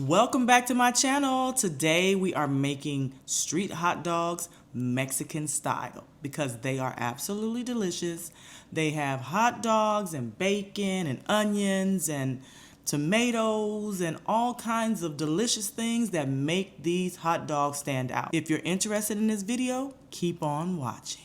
Welcome back to my channel. Today we are making street hot dogs Mexican style because they are absolutely delicious. They have hot dogs and bacon and onions and tomatoes and all kinds of delicious things that make these hot dogs stand out. If you're interested in this video, keep on watching.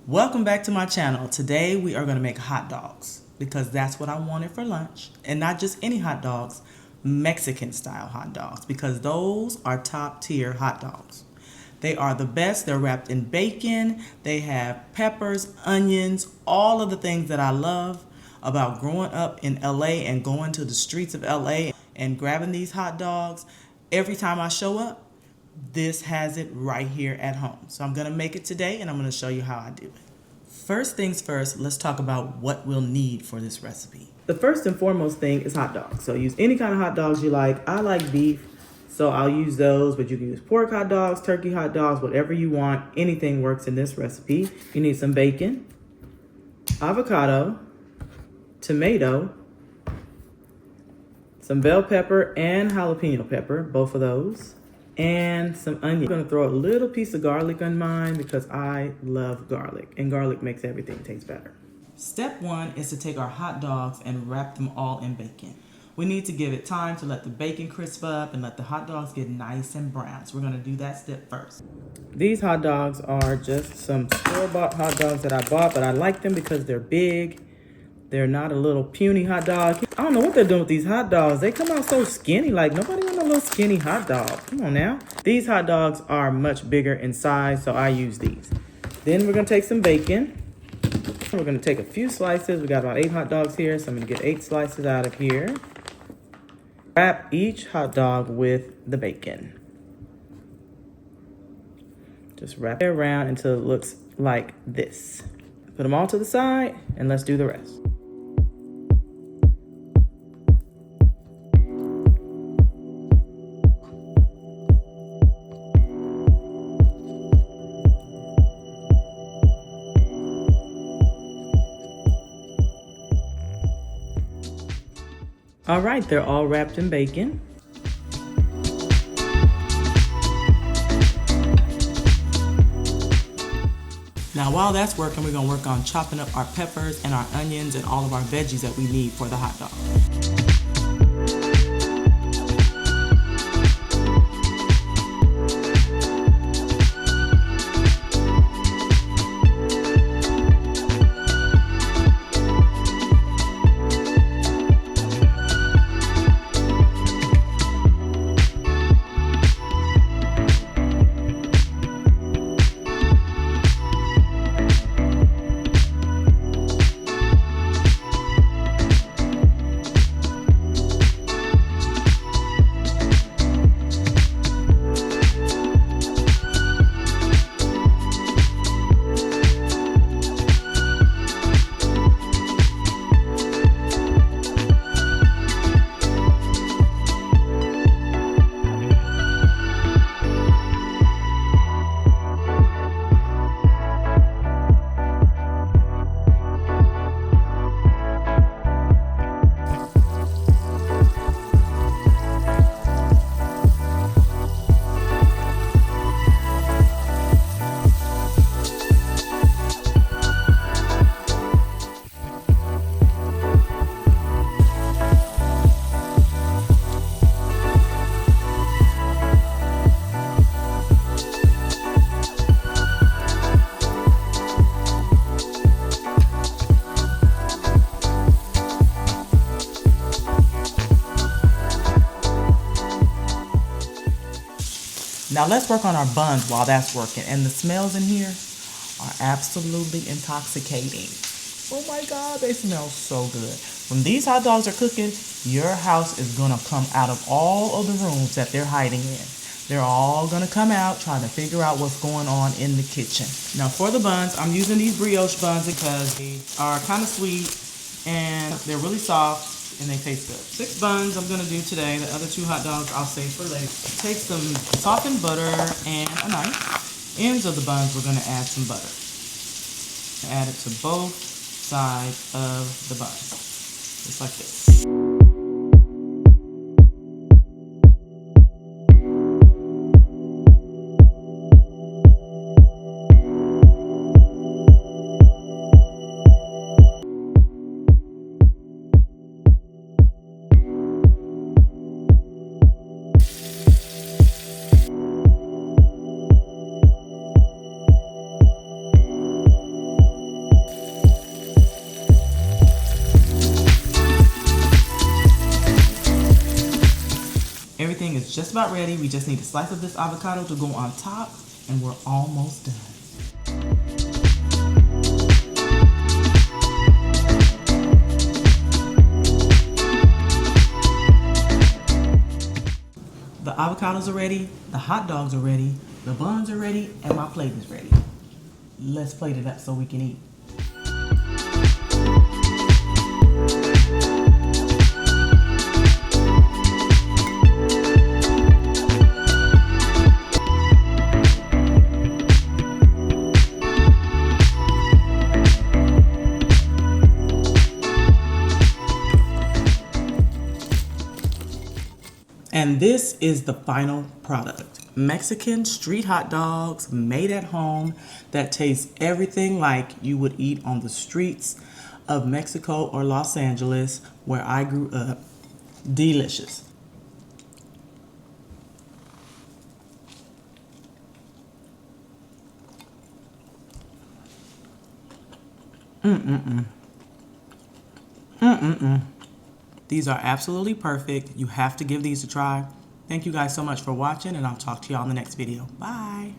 Welcome back to my channel. Today we are going to make hot dogs because that's what I wanted for lunch. And not just any hot dogs, Mexican style hot dogs, because those are top tier hot dogs. They are the best. They're wrapped in bacon. They have peppers, onions, all of the things that I love about growing up in LA and going to the streets of LA and grabbing these hot dogs. Every time I show up, this has it right here at home. So I'm going to make it today and I'm going to show you how I do it. First things first, let's talk about what we'll need for this recipe. The first and foremost thing is hot dogs. So use any kind of hot dogs you like. I like beef, so I'll use those, but you can use pork hot dogs, turkey hot dogs, whatever you want. Anything works in this recipe. You need some bacon, avocado, tomato, some bell pepper and jalapeno pepper, both of those, and some onion. I'm gonna throw a little piece of garlic on mine because I love garlic, and garlic makes everything taste better. Step one is to take our hot dogs and wrap them all in bacon. We need to give it time to let the bacon crisp up and let the hot dogs get nice and brown. So we're gonna do that step first. These hot dogs are just some store-bought hot dogs that I bought, but I like them because they're big. They're not a little puny hot dog. I don't know what they're doing with these hot dogs. They come out so skinny, like nobody wants a little skinny hot dog. Come on now. These hot dogs are much bigger in size, so I use these. Then we're gonna take some bacon. We're gonna take a few slices. We got about 8 hot dogs here, so I'm gonna get 8 slices out of here. Wrap each hot dog with the bacon. Just wrap it around until it looks like this. Put them all to the side, and let's do the rest. All right, they're all wrapped in bacon. Now while that's working, we're gonna work on chopping up our peppers and our onions and all of our veggies that we need for the hot dog. Now let's work on our buns while that's working. And the smells in here are absolutely intoxicating. Oh my God, they smell so good. When these hot dogs are cooking, your house is gonna come out of all of the rooms that they're hiding in. They're all gonna come out trying to figure out what's going on in the kitchen. Now for the buns, I'm using these brioche buns because they are kind of sweet and they're really soft and they taste good. 6 buns I'm gonna do today. The other 2 hot dogs I'll save for later. Take some softened butter and a knife ends of the buns, we're going to add some butter. Add it to both sides of the buns, just like this. Everything is just about ready. We just need a slice of this avocado to go on top, and we're almost done. The avocados are ready, the hot dogs are ready, the buns are ready, and my plate is ready. Let's plate it up so we can eat. And this is the final product. Mexican street hot dogs made at home that taste everything like you would eat on the streets of Mexico or Los Angeles, where I grew up. Delicious. These are absolutely perfect. You have to give these a try. Thank you guys so much for watching, and I'll talk to y'all in the next video. Bye.